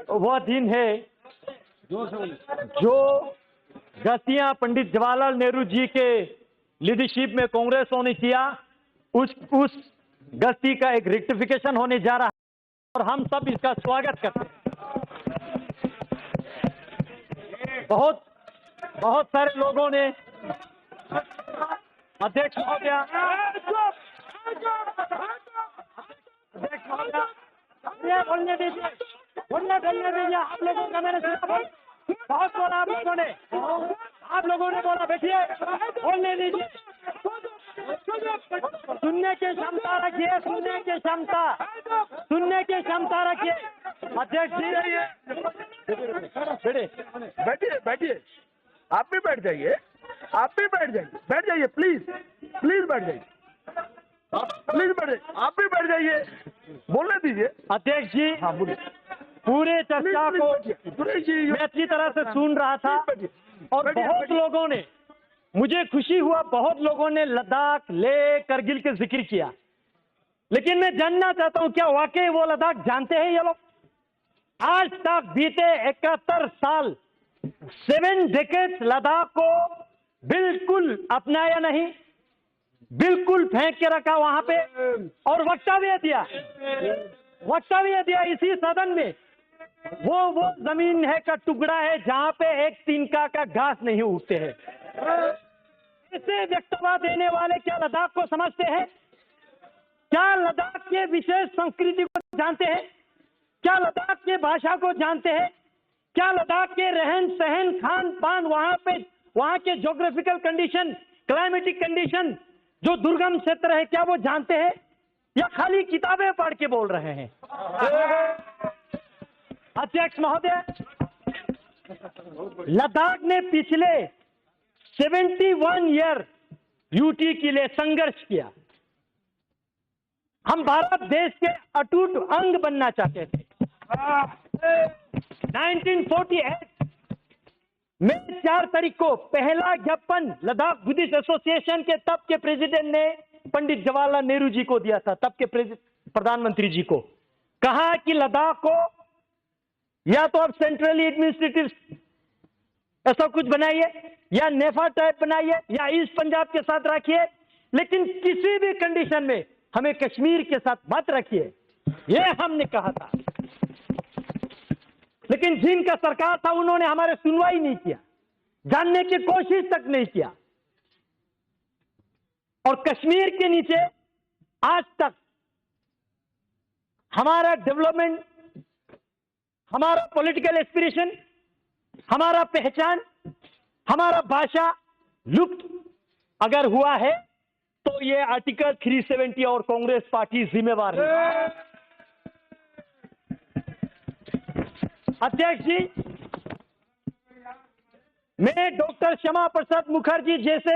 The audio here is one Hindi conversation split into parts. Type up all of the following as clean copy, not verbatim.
वह दिन है जो गलतियां पंडित जवाहरलाल नेहरू जी के लीडरशिप में कांग्रेसों ने किया, उस गलती का एक रेक्टिफिकेशन होने जा रहा है और हम सब इसका स्वागत करते हैं। बहुत सारे लोगों ने अध्यक्ष महोदय बोलने दीजिए, बोलने दीजिए। आप लोगों का मैंने सुना, बहुत बोला आप लोगों ने बोला, बैठिए, बोलने दीजिए। सुनने की क्षमता रखिए, सुनने की क्षमता रखिए। अध्यक्ष जी बैठिए, आप भी बैठ जाइए, बैठ जाइए, प्लीज बैठ जाइए, आप भी बैठ जाइए, बोलने दीजिए। अध्यक्ष जी, हाँ बोलिए। पूरे चर्चा को मैं अच्छी तरह से सुन रहा था और बहुत लोगों ने, मुझे खुशी हुआ, बहुत लोगों ने लद्दाख, लेह, करगिल के जिक्र किया, लेकिन मैं जानना चाहता हूं क्या वाकई वो लद्दाख जानते हैं ये लोग? आज तक बीते 71 साल, 7 डेकेड्स लद्दाख को बिल्कुल अपनाया नहीं, बिल्कुल फेंक के रखा वहां पे और वक्तव्य दिया इसी सदन में। वो जमीन है का टुकड़ा है जहां पे एक तिनका का घास नहीं उगते हैं। ऐसे वक्तव्य देने वाले क्या लद्दाख को समझते हैं? क्या लद्दाख के विशेष संस्कृति को जानते हैं? क्या लद्दाख के भाषा को जानते हैं? क्या लद्दाख के रहन सहन, खान पान, वहां के ज्योग्राफिकल कंडीशन, क्लाइमेटिक कंडीशन, जो दुर्गम क्षेत्र है, क्या वो जानते हैं या खाली किताबें पढ़ के बोल रहे हैं? अध्यक्ष महोदय, लद्दाख ने पिछले 71 ईयर यूटी के लिए संघर्ष किया। हम भारत देश के अटूट अंग बनना चाहते थे। 1948 में 4 तारीख को पहला ज्ञापन लद्दाख बुद्धिस्ट एसोसिएशन के तब के प्रेसिडेंट ने पंडित जवाहरलाल नेहरू जी को दिया था, तब के प्रधानमंत्री जी को। कहा कि लद्दाख को या तो आप सेंट्रली एडमिनिस्ट्रेटिव ऐसा कुछ बनाइए या नेफा टाइप बनाइए या ईस्ट पंजाब के साथ रखिए, लेकिन किसी भी कंडीशन में हमें कश्मीर के साथ मत रखिए, यह हमने कहा था। लेकिन जिनका सरकार था उन्होंने हमारे सुनवाई नहीं किया, जानने की कोशिश तक नहीं किया और कश्मीर के नीचे आज तक हमारा डेवलपमेंट, हमारा पॉलिटिकल एस्पिरेशन, हमारा पहचान, हमारा भाषा लुप्त अगर हुआ है तो ये आर्टिकल 370 और कांग्रेस पार्टी जिम्मेवार है। अध्यक्ष जी, मैं डॉक्टर श्यामा प्रसाद मुखर्जी जैसे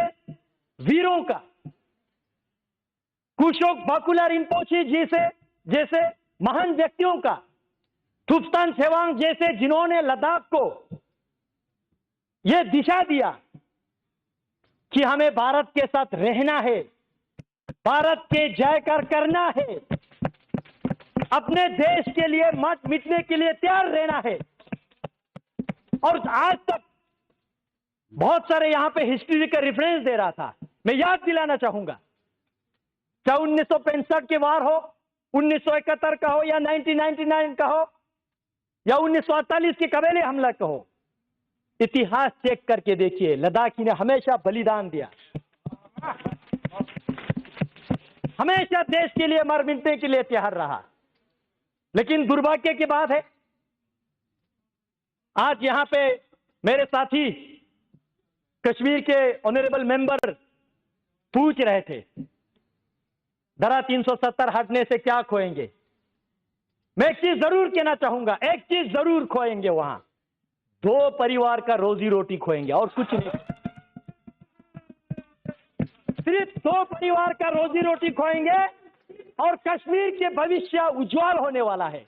वीरों का, कुशोक बाकुला रिम्पोचे जैसे महान व्यक्तियों का, थुप्तान सेवांग जैसे जिन्होंने लद्दाख को यह दिशा दिया कि हमें भारत के साथ रहना है, भारत के जयकार करना है, अपने देश के लिए मत मिटने के लिए तैयार रहना है। और आज तक बहुत सारे यहां पे हिस्ट्री का रेफरेंस दे रहा था, मैं याद दिलाना चाहूंगा, चाहे 1965 के वार हो, 1971 का हो या 1999 का हो या 1948 के कबीले हमला का हो, इतिहास चेक करके देखिए, लद्दाखी ने हमेशा बलिदान दिया, हमेशा देश के लिए मर मिटने के लिए तैयार रहा। लेकिन दुर्भाग्य की बात है, आज यहां पे मेरे साथी कश्मीर के ऑनरेबल मेंबर पूछ रहे थे, धारा 370 हटने से क्या खोएंगे? मैं एक चीज जरूर कहना चाहूंगा, एक चीज जरूर खोएंगे, वहां 2 परिवार का रोजी रोटी खोएंगे और कुछ नहीं। सिर्फ 2 परिवार का रोजी रोटी खोएंगे और कश्मीर के भविष्य उज्जवल होने वाला है।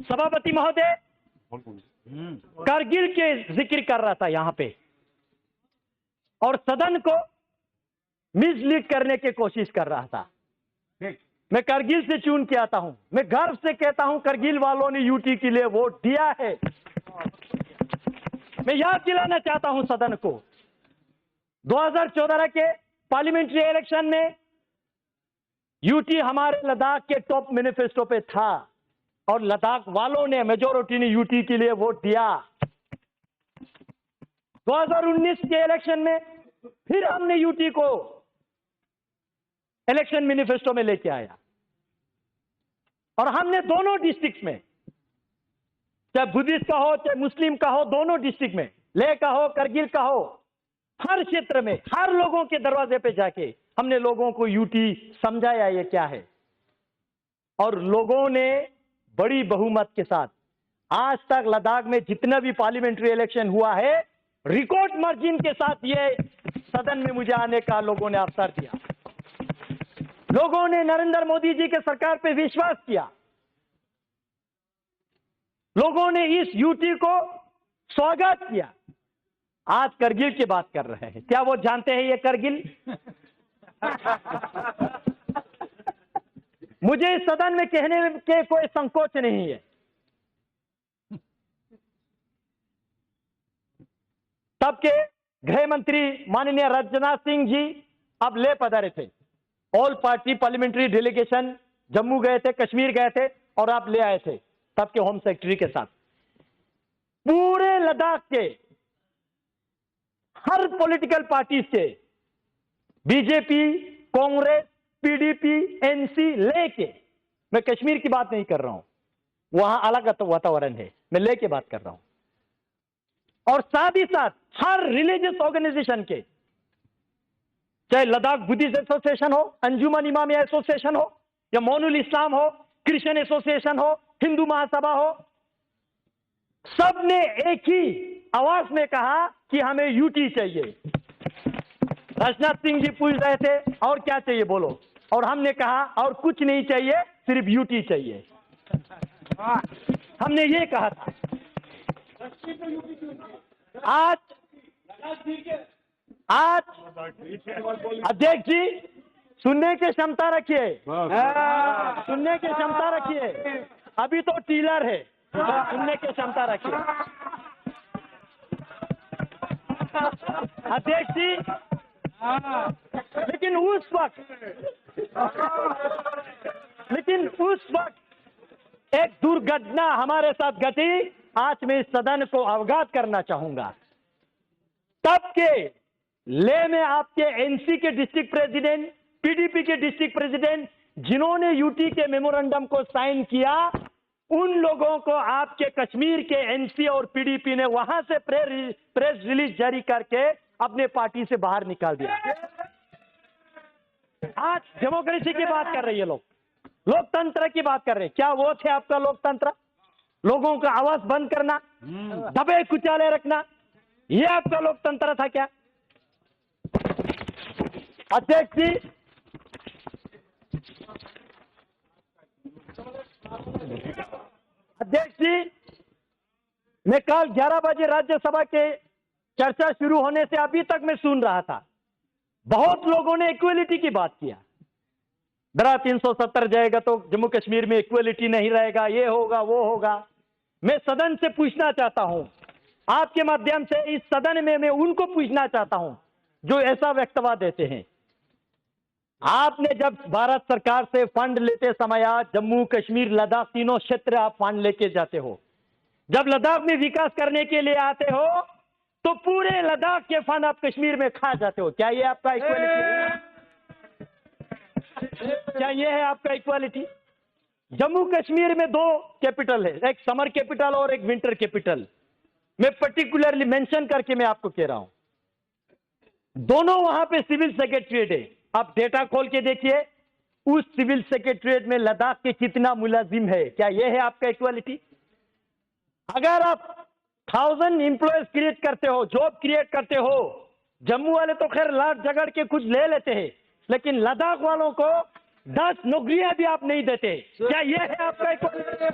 सभापति महोदय, कारगिल के जिक्र कर रहा था यहां पे और सदन को मिसलीड करने की कोशिश कर रहा था। मैं करगिल से चुन के आता हूं। मैं गर्व से कहता हूं करगिल वालों ने यूटी के लिए वोट दिया है। मैं याद दिलाना चाहता हूं सदन को, 2014 के पार्लियामेंट्री इलेक्शन में यूटी हमारे लद्दाख के टॉप मैनिफेस्टो पे था और लद्दाख वालों ने, मेजोरिटी ने यूटी के लिए वोट दिया। 2019 के इलेक्शन में फिर हमने यूटी को इलेक्शन मैनिफेस्टो में लेके आया और हमने दोनों डिस्ट्रिक्ट में, चाहे बुद्धिस्ट का हो चाहे मुस्लिम का हो, दोनों डिस्ट्रिक्ट में, लेह का हो करगिल का हो, हर क्षेत्र में हर लोगों के दरवाजे पे जाके हमने लोगों को यूटी समझाया ये क्या है। और लोगों ने बड़ी बहुमत के साथ आज तक लद्दाख में जितना भी पार्लियामेंट्री इलेक्शन हुआ है, रिकॉर्ड मार्जिन के साथ ये सदन में मुझे आने का लोगों ने अवसर दिया। लोगों ने नरेंद्र मोदी जी के सरकार पे विश्वास किया। लोगों ने इस यूटी को स्वागत किया। आज करगिल की बात कर रहे हैं, क्या वो जानते हैं ये करगिल? मुझे इस सदन में कहने के कोई संकोच नहीं है। तब के गृह मंत्री माननीय राजनाथ सिंह जी अब ले पधारे थे। All party parliamentary delegation Jammu गए थे, कश्मीर गए थे और आप ले आए थे तब के होम सेक्रेटरी के साथ। पूरे लद्दाख के हर पॉलिटिकल पार्टी से, बीजेपी, कांग्रेस, पीडीपी, एनसी लेके, मैं कश्मीर की बात नहीं कर रहा हूं, वहां अलग वातावरण है, मैं लेके बात कर रहा हूं। और साथ ही साथ हर रिलीजियस ऑर्गेनाइजेशन के, चाहे लद्दाख बुद्धिस्ट एसोसिएशन हो, अंजुमन इमामिया एसोसिएशन हो, या मोनुल इस्लाम हो, क्रिश्चियन एसोसिएशन हो, हिंदू महासभा हो, सब ने एक ही आवाज में कहा कि हमें यूटी चाहिए। राजनाथ सिंह जी पूछ रहे थे और क्या चाहिए बोलो, और हमने कहा और कुछ नहीं चाहिए, सिर्फ यूटी चाहिए। हमने ये कहा था। आज अध्यक्ष जी सुनने की क्षमता रखिए, सुनने की क्षमता रखिए, अभी तो टीलर है, सुनने की क्षमता रखिए। अध्यक्ष जी, लेकिन उस वक्त एक दुर्घटना हमारे साथ घटी, आज मैं इस सदन को अवगत करना चाहूंगा। तब के लेह में आपके एनसी के डिस्ट्रिक्ट प्रेसिडेंट, पीडीपी के डिस्ट्रिक्ट प्रेसिडेंट, जिन्होंने यूटी के मेमोरेंडम को साइन किया, उन लोगों को आपके कश्मीर के एनसी और पीडीपी ने वहां से प्रेस रिलीज जारी करके अपने पार्टी से बाहर निकाल दिया। आज डेमोक्रेसी की बात कर रही है लोग, लोकतंत्र की बात कर रहे हैं। क्या वो थे आपका लोकतंत्र? लोगों का आवाज बंद करना, दबे कुचाले रखना, ये आपका लोकतंत्र था क्या? अध्यक्ष जी, मैं कल 11 बजे राज्यसभा के चर्चा शुरू होने से अभी तक मैं सुन रहा था, बहुत लोगों ने इक्वलिटी की बात किया। धारा 370 जाएगा तो जम्मू कश्मीर में इक्वलिटी नहीं रहेगा, ये होगा वो होगा। मैं सदन से पूछना चाहता हूं, आपके माध्यम से इस सदन में मैं उनको पूछना चाहता हूं जो ऐसा वक्तव्य देते हैं। आपने जब भारत सरकार से फंड लेते समय, जम्मू कश्मीर लद्दाख तीनों क्षेत्र आप फंड लेके जाते हो, जब लद्दाख में विकास करने के लिए आते हो तो पूरे लद्दाख के फंड आप कश्मीर में खा जाते हो। क्या ये आपका इक्वालिटी? क्या ये है आपका इक्वालिटी? जम्मू कश्मीर में 2 कैपिटल है, एक समर कैपिटल और एक विंटर कैपिटल। मैं पर्टिकुलरली मेंशन करके मैं आपको कह रहा हूं, दोनों वहां पे सिविल सेक्रेटरीट है। आप डेटा खोल के देखिए, उस सिविल सेक्रेटरीट में लद्दाख के कितना मुलाजिम है। क्या यह है आपका इक्वालिटी? अगर आप 1000 एम्प्लॉयज क्रिएट करते हो, जॉब क्रिएट करते हो, जम्मू वाले तो खैर लाट झगड़ के कुछ ले लेते हैं, लेकिन लद्दाख वालों को 10 नौकरियां भी आप नहीं देते। क्या यह है आपका इक्वालिटी?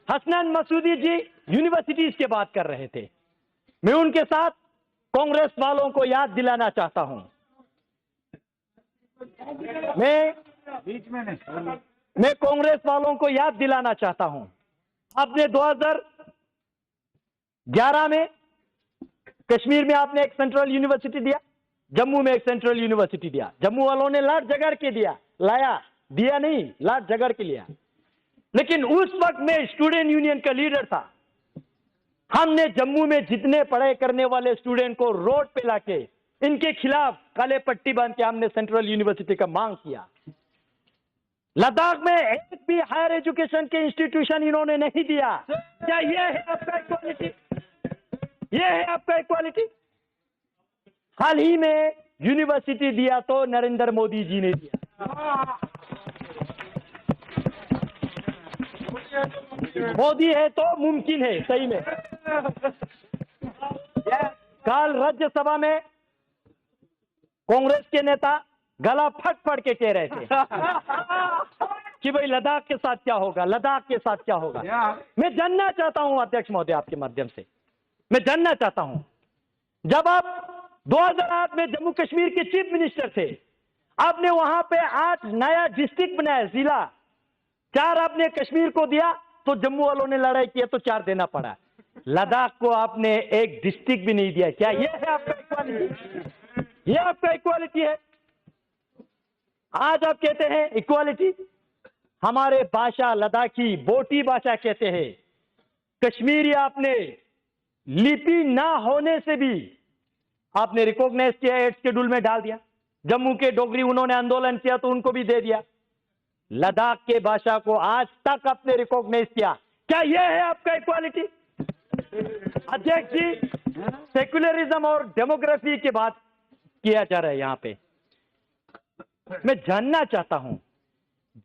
हसनैन मसूदी जी यूनिवर्सिटीज की बात कर रहे थे, मैं उनके साथ कांग्रेस वालों को याद दिलाना चाहता हूं, मैं कांग्रेस वालों को याद दिलाना चाहता हूं, आपने 2011 में कश्मीर में आपने एक सेंट्रल यूनिवर्सिटी दिया, जम्मू में एक सेंट्रल यूनिवर्सिटी दिया। जम्मू वालों ने लाट झगड़ के दिया नहीं, लाट झगड़ के लिया। लेकिन उस वक्त मैं स्टूडेंट यूनियन का लीडर था। हमने जम्मू में जितने पढ़ाई करने वाले स्टूडेंट को रोड पे लाके इनके खिलाफ काले पट्टी बांध के हमने सेंट्रल यूनिवर्सिटी का मांग किया। लद्दाख में एक भी हायर एजुकेशन के इंस्टीट्यूशन इन्होंने नहीं दिया। क्या ये है आपका इक्वालिटी? ये है आपका इक्वालिटी? हाल ही में यूनिवर्सिटी दिया तो नरेंद्र मोदी जी ने दिया। मोदी है तो मुमकिन है, सही में। कल राज्यसभा में कांग्रेस के नेता गला फट फट के कह रहे थे कि भाई लद्दाख के साथ क्या होगा, लद्दाख के साथ क्या होगा। मैं जानना चाहता हूं अध्यक्ष महोदय, आपके माध्यम से मैं जानना चाहता हूं, जब आप 2008 में जम्मू कश्मीर के चीफ मिनिस्टर थे, आपने वहां पे 8 नया डिस्ट्रिक्ट बनाया, जिला 4 आपने कश्मीर को दिया, तो जम्मू वालों ने लड़ाई किया तो 4 देना पड़ा। लद्दाख को आपने एक डिस्ट्रिक्ट भी नहीं दिया। क्या ये है आपका इक्वालिटी? ये आपका इक्वालिटी है? आज आप कहते हैं इक्वालिटी। हमारे भाषा लद्दाखी बोटी भाषा कहते हैं। कश्मीरी आपने लिपि ना होने से भी आपने रिकॉग्नाइज किया, 8 शेड्यूल में डाल दिया। जम्मू के डोगरी उन्होंने आंदोलन किया तो उनको भी दे दिया। लद्दाख के भाषा को आज तक आपने रिकॉग्नाइज किया। क्या यह है आपका इक्वालिटी? अध्यक्ष जी, सेक्युलरिज्म और डेमोग्राफी की बात किया जा रहा है यहां पे। मैं जानना चाहता हूं,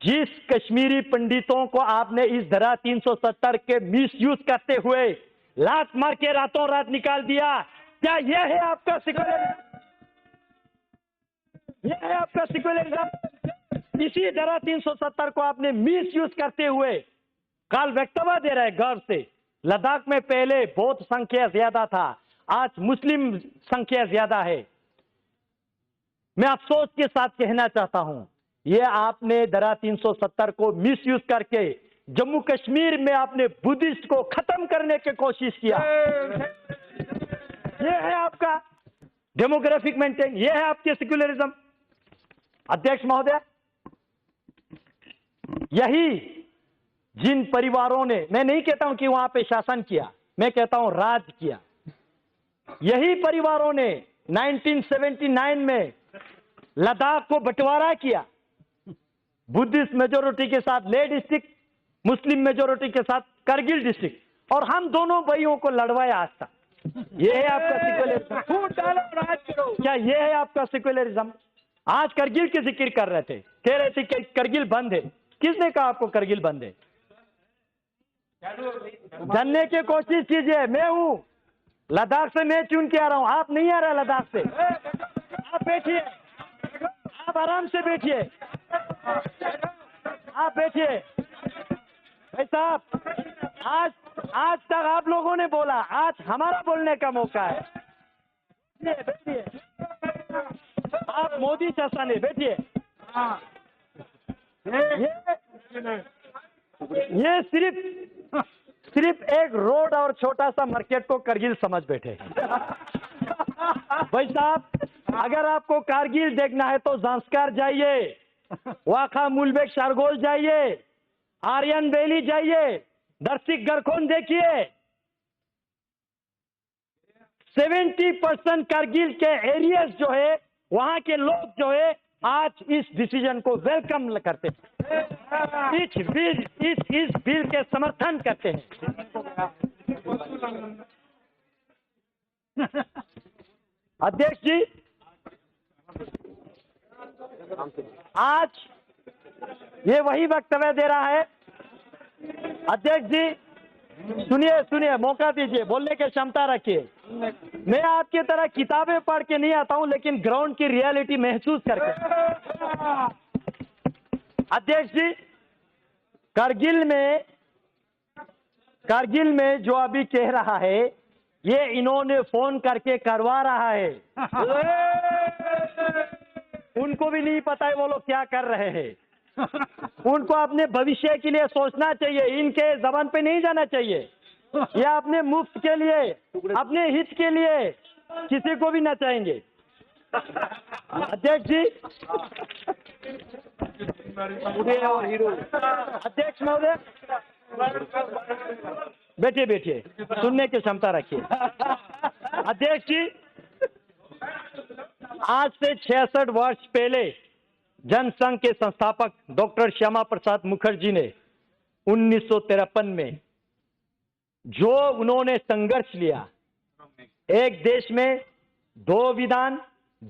जिस कश्मीरी पंडितों को आपने इस धारा 370 के मिस यूज करते हुए लात मार के रातों रात निकाल दिया, क्या यह है आपका सेक्युलरिज्म? यह है आपका सेक्युलरिज्म? इसी धारा 370 को आपने मिस यूज करते हुए काल वक्तव्य दे रहे गर्व से। लद्दाख में पहले बौद्ध संख्या ज्यादा था, आज मुस्लिम संख्या ज्यादा है। मैं अफसोस के साथ कहना चाहता हूं, यह आपने धारा 370 को मिस यूज करके जम्मू कश्मीर में आपने बुद्धिस्ट को खत्म करने की कोशिश किया। यह है आपका डेमोग्राफिक मेंटेन, यह है आपके सेक्युलरिज्म। अध्यक्ष महोदय, यही जिन परिवारों ने, मैं नहीं कहता हूं कि वहां पे शासन किया, मैं कहता हूं राज किया, यही परिवारों ने 1979 में लद्दाख को बंटवारा किया। बुद्धिस्ट मेजोरिटी के साथ लेह डिस्ट्रिक्ट, मुस्लिम मेजोरिटी के साथ करगिल डिस्ट्रिक्ट, और हम दोनों भाइयों को लड़वाया आज तक। यह है आपका सेक्युलरिज्म? क्या यह है आपका सेक्युलरिज्म? आज करगिल की जिक्र कर रहे थे, कह रहे थे कि करगिल बंद है। किसने कहा आपको करगिल बंद है? जानने की कोशिश कीजिए। मैं हूं लद्दाख से, मैं चुन के आ रहा हूं, आप नहीं आ रहे लद्दाख से। आप बैठिए, आप आराम से बैठिए, आप बैठिए। भाई साहब, आज तक आप लोगों ने बोला, आज हमारा बोलने का मौका है। बैठिए, आप मोदी शासन है, बैठिए। ये सिर्फ एक रोड और छोटा सा मार्केट को करगिल समझ बैठे। भाई साहब, अगर आपको कारगिल देखना है तो ज़ांस्कार जाइए, वाखा मुलबेक शारगोल जाइए, आर्यन वैली जाइए, दर्शिक गरखोन देखिए। 70% कारगिल के एरियाज जो है, वहां के लोग जो है आज इस डिसीजन को वेलकम करते हैं, इस बिल के समर्थन करते हैं। अध्यक्ष जी, आज ये वही वक्तव्य दे रहा है। अध्यक्ष जी, सुनिए, मौका दीजिए, बोलने की क्षमता रखिए। मैं आपकी तरह किताबें पढ़ के नहीं आता हूं, लेकिन ग्राउंड की रियलिटी महसूस करके। अध्यक्ष जी, कारगिल में जो अभी कह रहा है, ये इन्होंने फोन करके करवा रहा है। उनको भी नहीं पता है वो लोग क्या कर रहे हैं। उनको अपने भविष्य के लिए सोचना चाहिए, इनके जबान पे नहीं जाना चाहिए। या अपने मुफ्त के लिए, अपने हित के लिए किसी को भी नचाएंगे। अध्यक्ष जी, अध्यक्ष महोदय, बैठिए बैठिए, सुनने की क्षमता रखिए। अध्यक्ष जी, आज से 66 वर्ष पहले जनसंघ के संस्थापक डॉक्टर श्यामा प्रसाद मुखर्जी ने 1953 में जो उन्होंने संघर्ष लिया, एक देश में 2 विधान,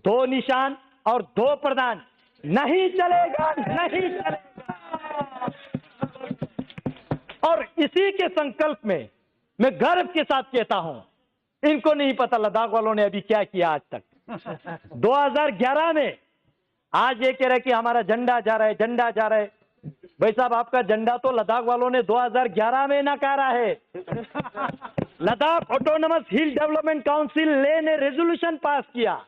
2 निशान और 2 प्रधान, नहीं चलेगा, नहीं चलेगा। और इसी के संकल्प में मैं गर्व के साथ कहता हूं, इनको नहीं पता लद्दाख वालों ने अभी क्या किया आज तक। 2011 में आज ये कह रहे कि हमारा झंडा जा रहा है, झंडा जा रहा है। भाई साहब, आपका झंडा तो लद्दाख वालों ने 2011 में नकारा है। लद्दाख ऑटोनोमस हिल डेवलपमेंट काउंसिल ने रेजोल्यूशन पास किया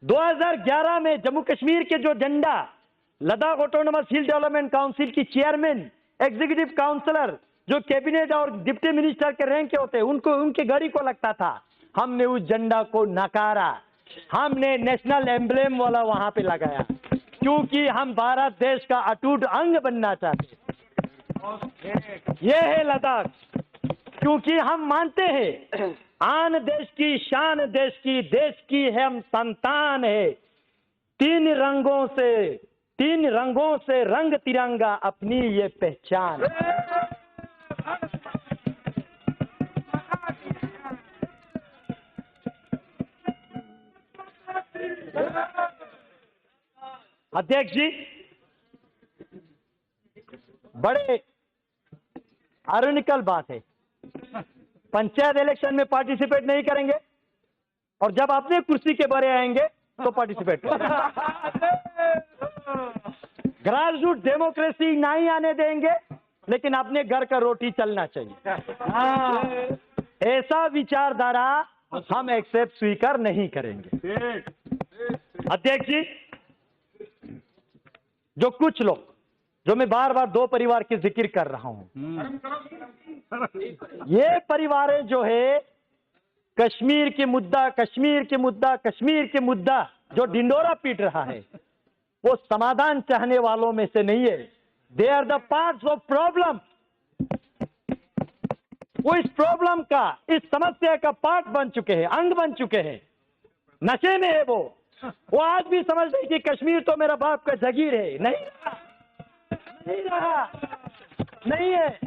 2011 में। जम्मू कश्मीर के जो झंडा लद्दाख ऑटोनोमस हिल डेवलपमेंट काउंसिल की चेयरमैन, एग्जीक्यूटिव काउंसलर, जो कैबिनेट और डिप्टी मिनिस्टर के रैंक के होते, उनको उनके गाड़ी को लगता था। हमने उस झंडा को नकारा, हमने नेशनल एम्ब्लेम वाला वहां पे लगाया, क्योंकि हम भारत देश का अटूट अंग बनना चाहते। ये है लद्दाख, क्योंकि हम मानते हैं आन देश की शान देश की है, हम संतान है। 3 रंगों से रंग तिरंगा अपनी ये पहचान। अध्यक्ष जी, बड़े आयरनिकल बात है, पंचायत इलेक्शन में पार्टिसिपेट नहीं करेंगे और जब अपने कुर्सी के बारे आएंगे तो पार्टिसिपेट करेंगे। ग्रास रूट डेमोक्रेसी नहीं आने देंगे, लेकिन अपने घर का रोटी चलना चाहिए। ऐसा विचारधारा हम एक्सेप्ट स्वीकार नहीं करेंगे। अध्यक्ष जी, जो कुछ लोग, जो मैं बार बार 2 परिवार की जिक्र कर रहा हूं, ये परिवारें जो है कश्मीर के मुद्दा जो ढिंडोरा पीट रहा है, वो समाधान चाहने वालों में से नहीं है। They are the parts of problem. वो इस प्रॉब्लम का, इस समस्या का पार्ट बन चुके हैं, अंग बन चुके हैं। नशे में है वो आज भी समझते हैं कि कश्मीर तो मेरा बाप का जागीर है। नहीं रहा, नहीं है।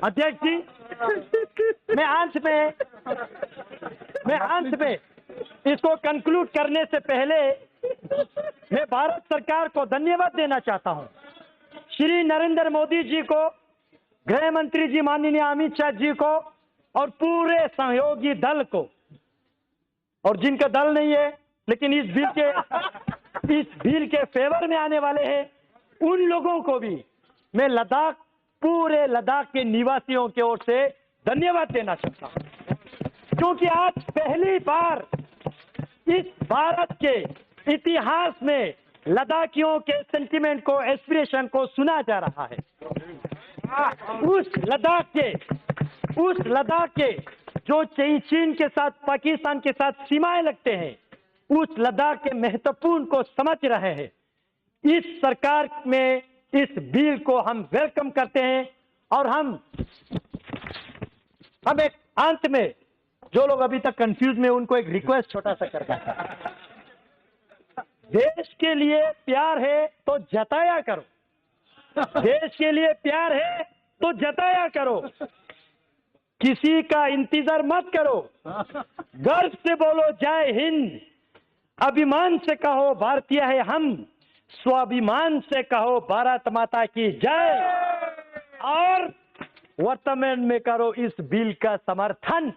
अध्यक्ष जी, मैं अंत में इसको कंक्लूड करने से पहले मैं भारत सरकार को धन्यवाद देना चाहता हूं। श्री नरेंद्र मोदी जी को, गृह मंत्री जी माननीय अमित शाह जी को और पूरे सहयोगी दल को, और जिनका दल नहीं है लेकिन इस बिल के फेवर में आने वाले हैं, उन लोगों को भी मैं पूरे लद्दाख के निवासियों की ओर से धन्यवाद देना चाहता हूं, क्योंकि आज पहली बार इस भारत के इतिहास में लद्दाखियों के सेंटिमेंट को, एस्पिरेशन को सुना जा रहा है। उस लद्दाख के जो चीन के साथ, पाकिस्तान के साथ सीमाएं लगते हैं, उस लद्दाख के महत्वपूर्ण को समझ रहे हैं। इस सरकार में इस बिल को हम वेलकम करते हैं और हम एक अंत में, जो लोग अभी तक कंफ्यूज में, उनको एक रिक्वेस्ट छोटा सा करता है। देश के लिए प्यार है तो जताया करो, देश के लिए प्यार है तो जताया करो, किसी का इंतजार मत करो। गर्व से बोलो जय हिंद, अभिमान से कहो भारतीय है हम, स्वाभिमान से कहो भारत माता की जय, और वर्तमान में करो इस बिल का समर्थन।